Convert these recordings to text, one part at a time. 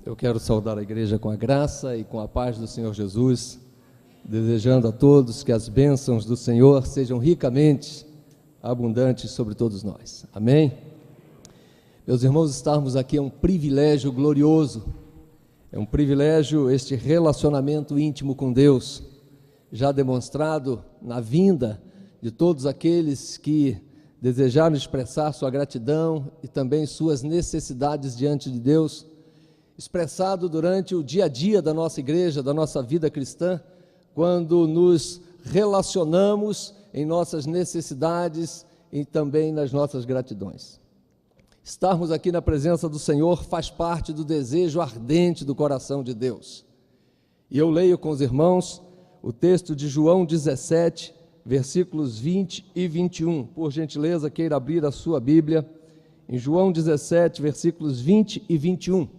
Eu quero saudar a igreja com a graça e com a paz do Senhor Jesus, desejando a todos que as bênçãos do Senhor sejam ricamente abundantes sobre todos nós. Amém? Meus irmãos, estarmos aqui é um privilégio glorioso, é um privilégio este relacionamento íntimo com Deus, já demonstrado na vinda de todos aqueles que desejaram expressar sua gratidão e também suas necessidades diante de Deus, expressado durante o dia a dia da nossa igreja, da nossa vida cristã, quando nos relacionamos em nossas necessidades e também nas nossas gratidões. Estarmos aqui na presença do Senhor faz parte do desejo ardente do coração de Deus. E eu leio com os irmãos o texto de João 17, versículos 20 e 21. Por gentileza, queira abrir a sua Bíblia em João 17, versículos 20 e 21.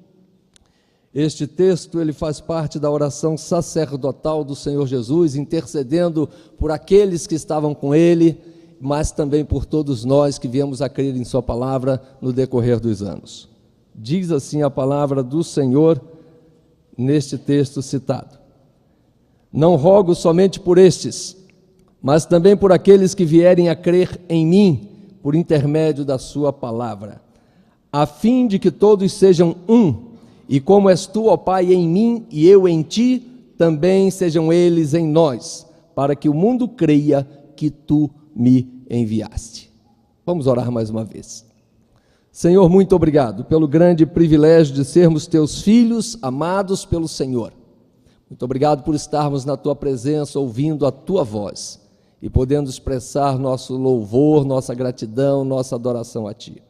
Este texto ele faz parte da oração sacerdotal do Senhor Jesus, intercedendo por aqueles que estavam com Ele, mas também por todos nós que viemos a crer em Sua palavra no decorrer dos anos. Diz assim a palavra do Senhor neste texto citado: Não rogo somente por estes, mas também por aqueles que vierem a crer em mim, por intermédio da Sua palavra, a fim de que todos sejam um, e como és tu, ó Pai, em mim e eu em ti, também sejam eles em nós, para que o mundo creia que tu me enviaste. Vamos orar mais uma vez. Senhor, muito obrigado pelo grande privilégio de sermos teus filhos, amados pelo Senhor. Muito obrigado por estarmos na tua presença, ouvindo a tua voz e podendo expressar nosso louvor, nossa gratidão, nossa adoração a ti.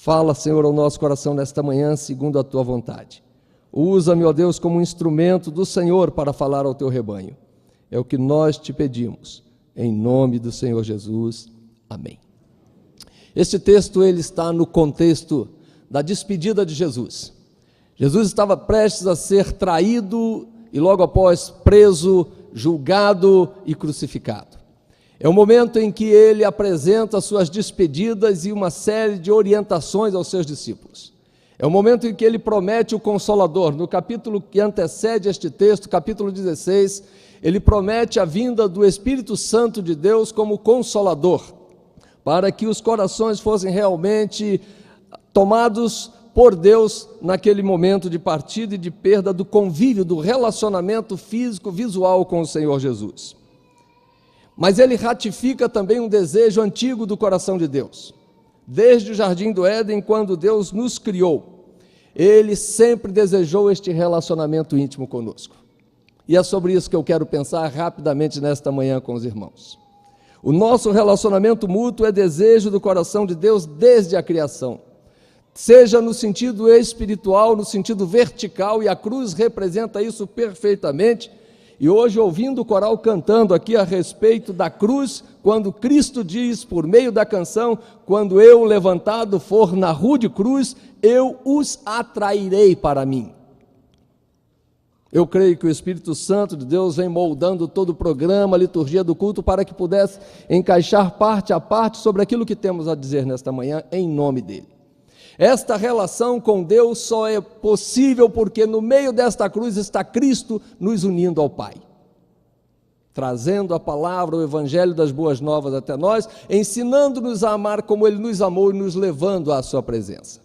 Fala, Senhor, ao nosso coração nesta manhã, segundo a tua vontade. Usa-me, ó Deus, como um instrumento do Senhor para falar ao teu rebanho. É o que nós te pedimos, em nome do Senhor Jesus. Amém. Este texto ele está no contexto da despedida de Jesus. Jesus estava prestes a ser traído e logo após preso, julgado e crucificado. É o momento em que ele apresenta suas despedidas e uma série de orientações aos seus discípulos. É o momento em que ele promete o Consolador. No capítulo que antecede este texto, capítulo 16, ele promete a vinda do Espírito Santo de Deus como Consolador, para que os corações fossem realmente tomados por Deus naquele momento de partida e de perda do convívio, do relacionamento físico, visual com o Senhor Jesus. Mas ele ratifica também um desejo antigo do coração de Deus. Desde o Jardim do Éden, quando Deus nos criou, ele sempre desejou este relacionamento íntimo conosco. E é sobre isso que eu quero pensar rapidamente nesta manhã com os irmãos. O nosso relacionamento mútuo é desejo do coração de Deus desde a criação, seja no sentido espiritual, no sentido vertical, e a cruz representa isso perfeitamente. E hoje, ouvindo o coral cantando aqui a respeito da cruz, quando Cristo diz, por meio da canção, quando eu levantado for na rude cruz, eu os atrairei para mim. Eu creio que o Espírito Santo de Deus vem moldando todo o programa, a liturgia do culto, para que pudesse encaixar parte a parte sobre aquilo que temos a dizer nesta manhã, em nome dele. Esta relação com Deus só é possível porque no meio desta cruz está Cristo nos unindo ao Pai, trazendo a palavra, o evangelho das boas novas até nós, ensinando-nos a amar como Ele nos amou e nos levando à sua presença.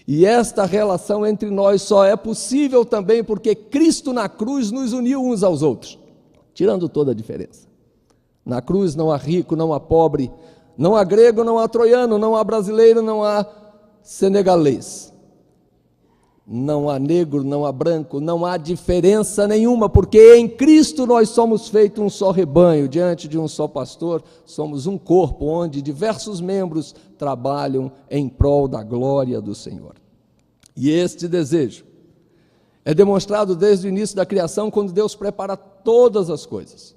E esta relação entre nós só é possível também porque Cristo na cruz nos uniu uns aos outros, tirando toda a diferença. Na cruz não há rico, não há pobre, não há grego, não há troiano, não há brasileiro, não há senegalês, não há negro, não há branco, não há diferença nenhuma, porque em Cristo nós somos feitos um só rebanho, diante de um só pastor, somos um corpo onde diversos membros trabalham em prol da glória do Senhor. E este desejo é demonstrado desde o início da criação, quando Deus prepara todas as coisas,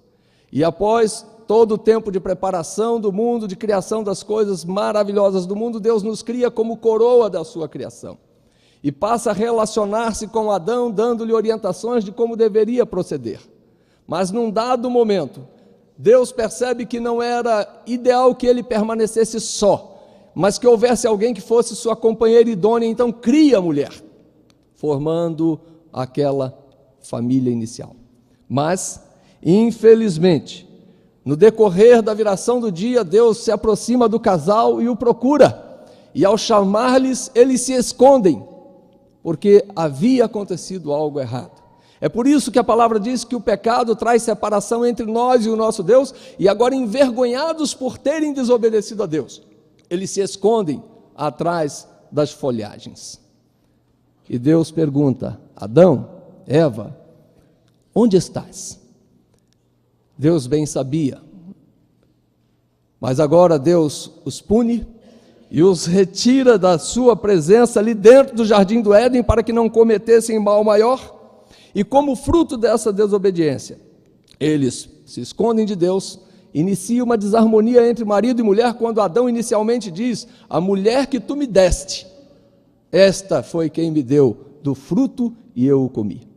e após todo o tempo de preparação do mundo, de criação das coisas maravilhosas do mundo, Deus nos cria como coroa da sua criação. E passa a relacionar-se com Adão, dando-lhe orientações de como deveria proceder. Mas num dado momento, Deus percebe que não era ideal que ele permanecesse só, mas que houvesse alguém que fosse sua companheira idônea, então cria a mulher. formando aquela família inicial. Mas, infelizmente, no decorrer da viração do dia, Deus se aproxima do casal e o procura, e ao chamar-lhes, eles se escondem, porque havia acontecido algo errado. É por isso que a palavra diz que o pecado traz separação entre nós e o nosso Deus, e agora, envergonhados por terem desobedecido a Deus, eles se escondem atrás das folhagens. E Deus pergunta: Adão, Eva, onde estás? Deus bem sabia, mas agora Deus os pune e os retira da sua presença ali dentro do jardim do Éden para que não cometessem mal maior. E como fruto dessa desobediência, eles se escondem de Deus, inicia uma desarmonia entre marido e mulher, quando Adão inicialmente diz: a mulher que tu me deste, esta foi quem me deu do fruto e eu o comi.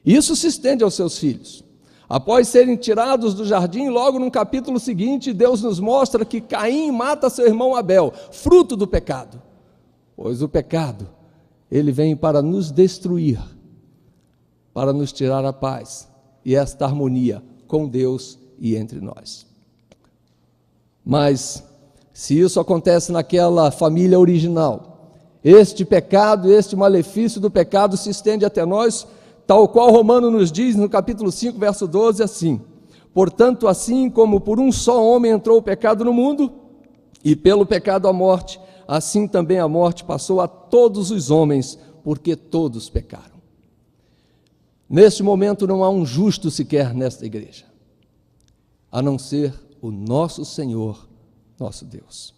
Isso se estende aos seus filhos. Após serem tirados do jardim, logo no capítulo seguinte, Deus nos mostra que Caim mata seu irmão Abel, fruto do pecado. Pois o pecado, ele vem para nos destruir, para nos tirar a paz e esta harmonia com Deus e entre nós. Mas, se isso acontece naquela família original, este pecado, este malefício do pecado se estende até nós, tal qual Romanos nos diz no capítulo 5, verso 12, assim: portanto, assim como por um só homem entrou o pecado no mundo, e pelo pecado a morte, assim também a morte passou a todos os homens, porque todos pecaram. Neste momento não há um justo sequer nesta igreja, a não ser o nosso Senhor, nosso Deus.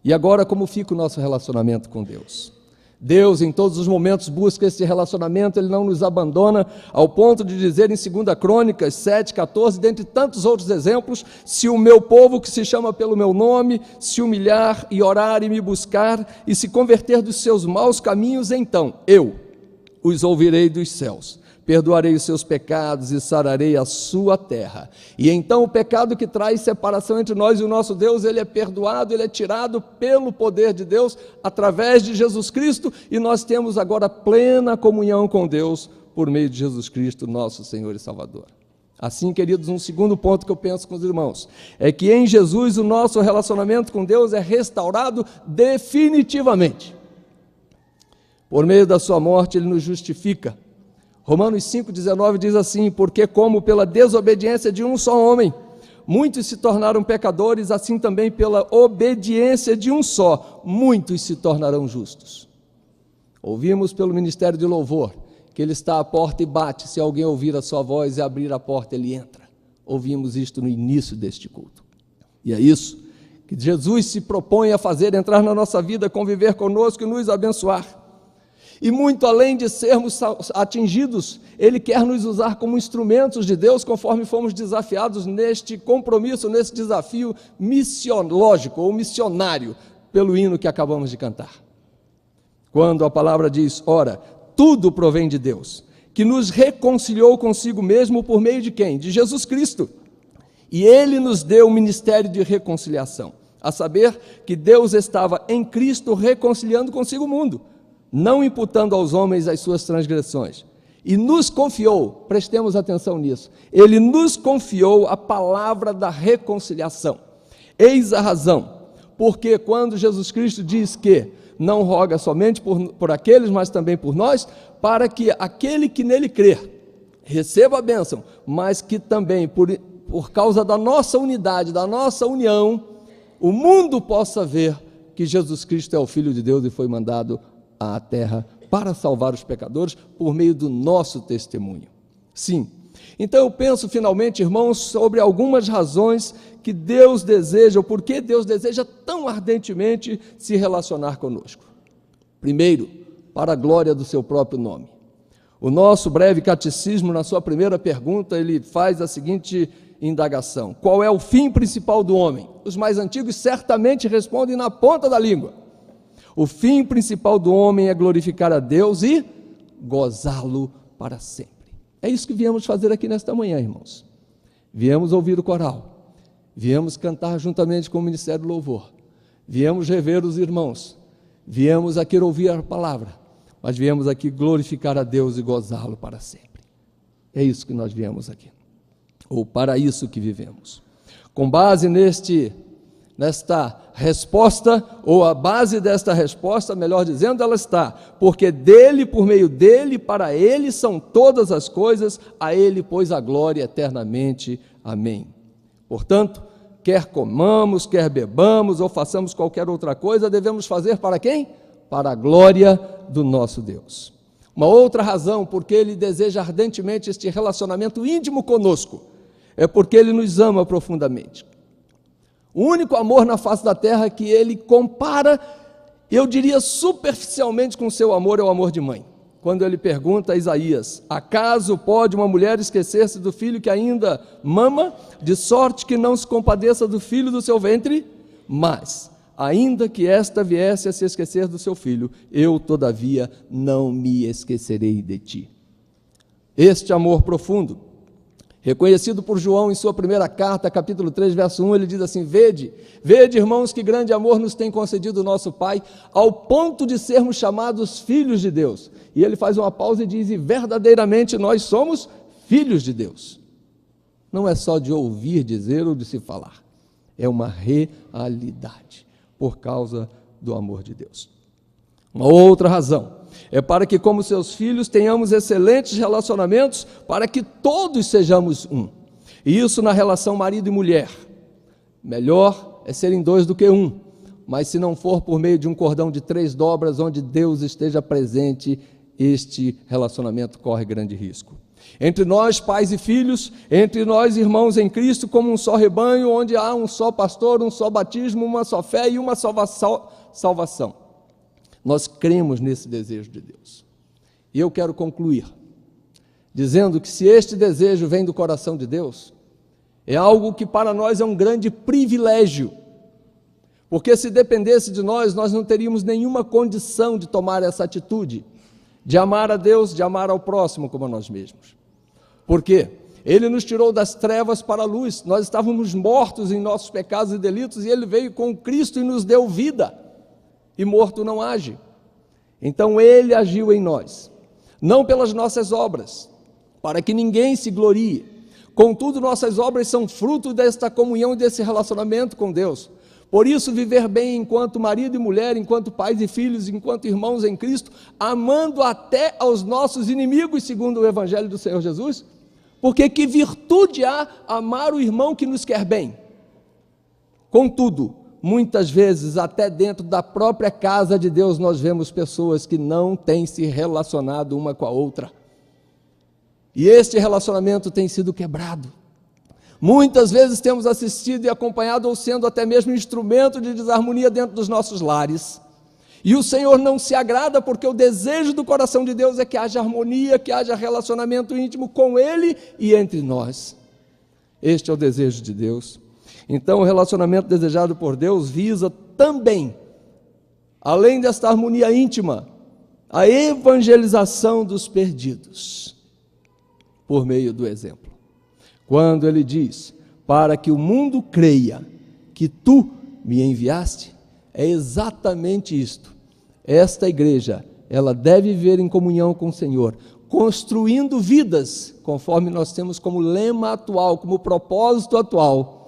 E agora, como fica o nosso relacionamento com Deus? Deus, em todos os momentos, busca esse relacionamento, Ele não nos abandona, ao ponto de dizer em 2 Crônicas 7,14, dentre tantos outros exemplos: se o meu povo, que se chama pelo meu nome, se humilhar e orar e me buscar, e se converter dos seus maus caminhos, então eu os ouvirei dos céus, perdoarei os seus pecados e sararei a sua terra. E então o pecado que traz separação entre nós e o nosso Deus, ele é perdoado, ele é tirado pelo poder de Deus, através de Jesus Cristo, e nós temos agora plena comunhão com Deus, por meio de Jesus Cristo, nosso Senhor e Salvador. Assim, queridos, um segundo ponto que eu penso com os irmãos, é que em Jesus o nosso relacionamento com Deus é restaurado definitivamente. Por meio da sua morte, ele nos justifica. Romanos 5,19 diz assim: porque como pela desobediência de um só homem, muitos se tornaram pecadores, assim também pela obediência de um só, muitos se tornarão justos. Ouvimos pelo Ministério de Louvor, que ele está à porta e bate, se alguém ouvir a sua voz e abrir a porta, ele entra. Ouvimos isto no início deste culto. E é isso que Jesus se propõe a fazer, entrar na nossa vida, conviver conosco e nos abençoar. E muito além de sermos atingidos, Ele quer nos usar como instrumentos de Deus, conforme fomos desafiados neste compromisso, nesse desafio missionológico ou missionário, pelo hino que acabamos de cantar. Quando a palavra diz: ora, tudo provém de Deus, que nos reconciliou consigo mesmo por meio de quem? De Jesus Cristo. E Ele nos deu o ministério de reconciliação, a saber que Deus estava em Cristo reconciliando consigo o mundo, não imputando aos homens as suas transgressões, e nos confiou, prestemos atenção nisso, Ele nos confiou a palavra da reconciliação. Eis a razão, porque quando Jesus Cristo diz que não roga somente por aqueles, mas também por nós, para que aquele que nele crer receba a bênção, mas que também por causa da nossa unidade, da nossa união, o mundo possa ver que Jesus Cristo é o Filho de Deus e foi mandado à terra para salvar os pecadores por meio do nosso testemunho. Sim, então eu penso finalmente, irmãos, sobre algumas razões que Deus deseja, ou por que Deus deseja tão ardentemente se relacionar conosco. Primeiro, para a glória do seu próprio nome. O nosso breve catecismo, na sua primeira pergunta, ele faz a seguinte indagação: qual é o fim principal do homem? Os mais antigos certamente respondem na ponta da língua. O fim principal do homem é glorificar a Deus e gozá-lo para sempre. É isso que viemos fazer aqui nesta manhã, irmãos. Viemos ouvir o coral, viemos cantar juntamente com o Ministério do Louvor, viemos rever os irmãos, viemos aqui ouvir a palavra, mas viemos aqui glorificar a Deus e gozá-lo para sempre. É isso que nós viemos aqui, ou para isso que vivemos. Com base nesta resposta, ou a base desta resposta, melhor dizendo, ela está: porque dele, por meio dele, para ele são todas as coisas, a ele, pois, a glória eternamente. Amém. Portanto, quer comamos, quer bebamos, ou façamos qualquer outra coisa, devemos fazer para quem? Para a glória do nosso Deus. Uma outra razão porque ele deseja ardentemente este relacionamento íntimo conosco, é porque ele nos ama profundamente. O único amor na face da terra que ele compara, eu diria superficialmente, com o seu amor é o amor de mãe. Quando ele pergunta a Isaías: acaso pode uma mulher esquecer-se do filho que ainda mama, de sorte que não se compadeça do filho do seu ventre? Mas, ainda que esta viesse a se esquecer do seu filho, eu, todavia, não me esquecerei de ti. Este amor profundo, reconhecido por João em sua primeira carta, capítulo 3, verso 1, ele diz assim: vede, irmãos, que grande amor nos tem concedido o nosso Pai, ao ponto de sermos chamados filhos de Deus. E ele faz uma pausa e diz: e verdadeiramente nós somos filhos de Deus. Não é só de ouvir dizer ou de se falar, é uma realidade, por causa do amor de Deus. Uma outra razão é para que, como seus filhos, tenhamos excelentes relacionamentos, para que todos sejamos um. E isso na relação marido e mulher. Melhor é serem dois do que um, mas se não for por meio de um cordão de 3 dobras, onde Deus esteja presente, este relacionamento corre grande risco. Entre nós, pais e filhos, entre nós, irmãos em Cristo, como um só rebanho, onde há um só pastor, um só batismo, uma só fé e uma salvação. Nós cremos nesse desejo de Deus. E eu quero concluir dizendo que, se este desejo vem do coração de Deus, é algo que para nós é um grande privilégio, porque se dependesse de nós, nós não teríamos nenhuma condição de tomar essa atitude, de amar a Deus, de amar ao próximo como a nós mesmos. Por quê? Ele nos tirou das trevas para a luz. Nós estávamos mortos em nossos pecados e delitos, e Ele veio com Cristo e nos deu vida. E morto não age. Então Ele agiu em nós, não pelas nossas obras, para que ninguém se glorie. Contudo, nossas obras são fruto desta comunhão e desse relacionamento com Deus. Por isso, viver bem enquanto marido e mulher, enquanto pais e filhos, enquanto irmãos em Cristo, amando até aos nossos inimigos, segundo o Evangelho do Senhor Jesus, porque que virtude há amar o irmão que nos quer bem? Contudo, muitas vezes, até dentro da própria casa de Deus, nós vemos pessoas que não têm se relacionado uma com a outra. E este relacionamento tem sido quebrado. Muitas vezes temos assistido e acompanhado, ou sendo até mesmo instrumento de desarmonia dentro dos nossos lares. E o Senhor não se agrada, porque o desejo do coração de Deus é que haja harmonia, que haja relacionamento íntimo com Ele e entre nós. Este é o desejo de Deus. Então, o relacionamento desejado por Deus visa também, além desta harmonia íntima, a evangelização dos perdidos, por meio do exemplo. Quando ele diz: para que o mundo creia que tu me enviaste, é exatamente isto. Esta igreja, ela deve viver em comunhão com o Senhor, construindo vidas, conforme nós temos como lema atual, como propósito atual,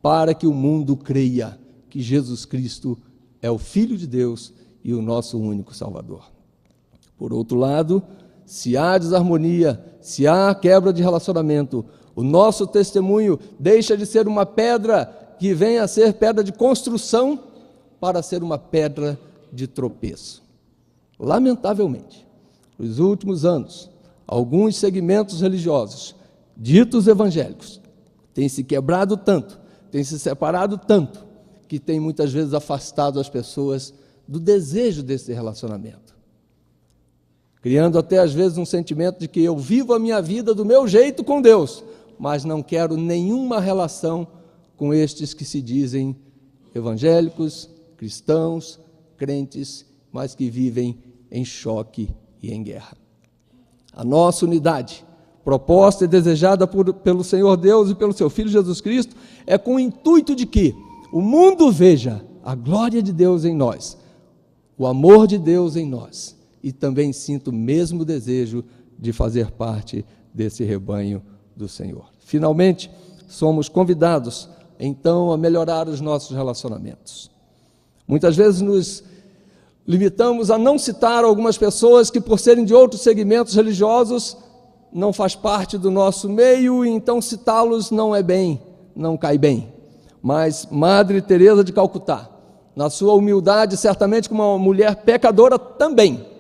para que o mundo creia que Jesus Cristo é o Filho de Deus e o nosso único Salvador. Por outro lado, se há desarmonia, se há quebra de relacionamento, o nosso testemunho deixa de ser uma pedra que vem a ser pedra de construção para ser uma pedra de tropeço. Lamentavelmente, nos últimos anos, alguns segmentos religiosos, ditos evangélicos, têm se quebrado tanto, têm se separado tanto, que tem muitas vezes afastado as pessoas do desejo desse relacionamento, criando até às vezes um sentimento de que eu vivo a minha vida do meu jeito com Deus, mas não quero nenhuma relação com estes que se dizem evangélicos, cristãos, crentes, mas que vivem em choque e em guerra. A nossa unidade, proposta e desejada pelo Senhor Deus e pelo seu Filho Jesus Cristo, é com o intuito de que o mundo veja a glória de Deus em nós, o amor de Deus em nós, e também sinto o mesmo desejo de fazer parte desse rebanho do Senhor. Finalmente, somos convidados, então, a melhorar os nossos relacionamentos. Muitas vezes nos limitamos a não citar algumas pessoas que, por serem de outros segmentos religiosos, não faz parte do nosso meio, e então citá-los não cai bem. Mas Madre Teresa de Calcutá, na sua humildade, certamente como uma mulher pecadora também,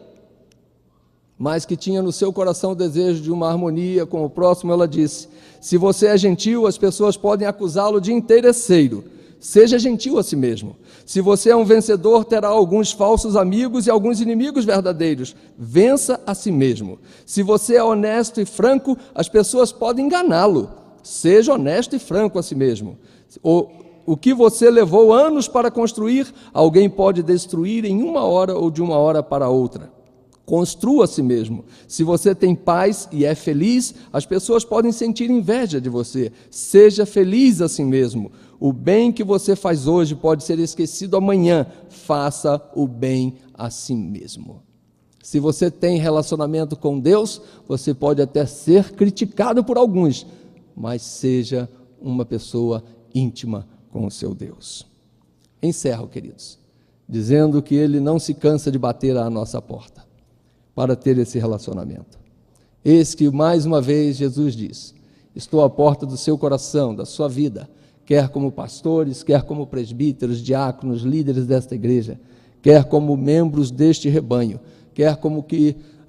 mas que tinha no seu coração o desejo de uma harmonia com o próximo, ela disse: se você é gentil, as pessoas podem acusá-lo de interesseiro. Seja gentil a si mesmo. Se você é um vencedor, terá alguns falsos amigos e alguns inimigos verdadeiros. Vença a si mesmo. Se você é honesto e franco, as pessoas podem enganá-lo. Seja honesto e franco a si mesmo. O que você levou anos para construir, alguém pode destruir em uma hora ou de uma hora para outra. Construa a si mesmo. Se você tem paz e é feliz, as pessoas podem sentir inveja de você. Seja feliz a si mesmo. O bem que você faz hoje pode ser esquecido amanhã. Faça o bem a si mesmo. Se você tem relacionamento com Deus, você pode até ser criticado por alguns, mas seja uma pessoa íntima com o seu Deus. Encerro, queridos, dizendo que Ele não se cansa de bater à nossa porta para ter esse relacionamento. Eis que, mais uma vez, Jesus diz: estou à porta do seu coração, da sua vida, quer como pastores, quer como presbíteros, diáconos, líderes desta igreja, quer como membros deste rebanho, quer como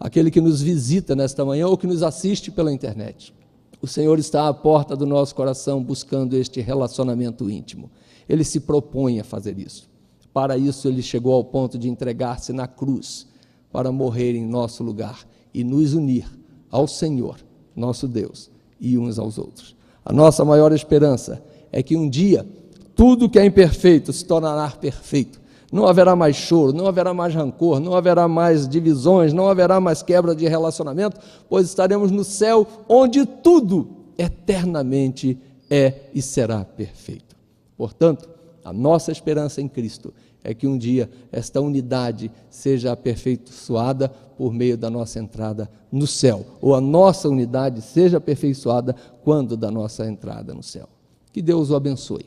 aquele que nos visita nesta manhã ou que nos assiste pela internet. O Senhor está à porta do nosso coração buscando este relacionamento íntimo. Ele se propõe a fazer isso. Para isso, Ele chegou ao ponto de entregar-se na cruz, para morrer em nosso lugar e nos unir ao Senhor, nosso Deus, e uns aos outros. A nossa maior esperança é que um dia tudo que é imperfeito se tornará perfeito. Não haverá mais choro, não haverá mais rancor, não haverá mais divisões, não haverá mais quebra de relacionamento, pois estaremos no céu onde tudo eternamente é e será perfeito. Portanto, a nossa esperança em Cristo é que um dia esta unidade seja aperfeiçoada por meio da nossa entrada no céu, ou a nossa unidade seja aperfeiçoada quando da nossa entrada no céu. Que Deus o abençoe.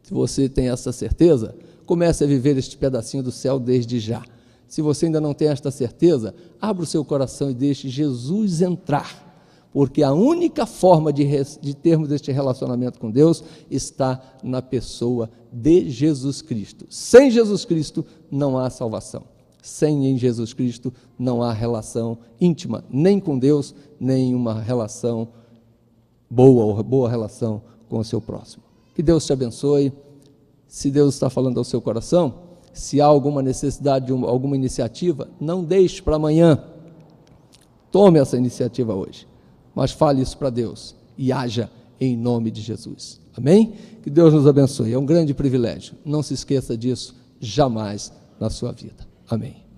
Se você tem essa certeza, comece a viver este pedacinho do céu desde já. Se você ainda não tem esta certeza, abra o seu coração e deixe Jesus entrar, porque a única forma de termos este relacionamento com Deus está na pessoa de Jesus Cristo. Sem Jesus Cristo não há salvação. Sem em Jesus Cristo não há relação íntima, nem com Deus, nem uma relação boa relação com o seu próximo. Que Deus te abençoe. Se Deus está falando ao seu coração, se há alguma necessidade de alguma iniciativa, não deixe para amanhã. Tome essa iniciativa hoje, mas fale isso para Deus e haja em nome de Jesus. Amém? Que Deus nos abençoe. É um grande privilégio. Não se esqueça disso jamais na sua vida. Amém.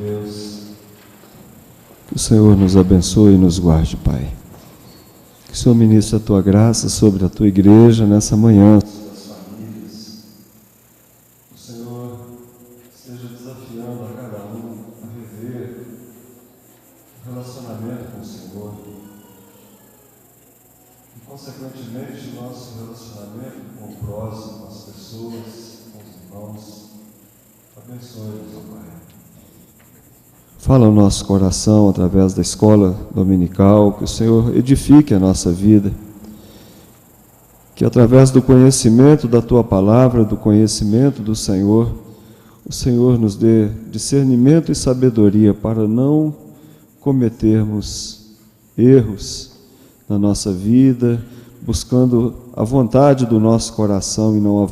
Deus. Que o Senhor nos abençoe e nos guarde, Pai. Que o Senhor ministre a Tua graça sobre a Tua igreja nessa manhã, sobre as famílias. Que o Senhor esteja desafiando a cada um a viver o relacionamento com o Senhor. E, consequentemente, o nosso relacionamento com o próximo, com as pessoas, com os irmãos. Abençoe-nos, ó Pai. Fala ao nosso coração através da escola dominical, que o Senhor edifique a nossa vida, que através do conhecimento da Tua palavra, do conhecimento do Senhor, o Senhor nos dê discernimento e sabedoria para não cometermos erros na nossa vida, buscando a vontade do nosso coração e não a vontade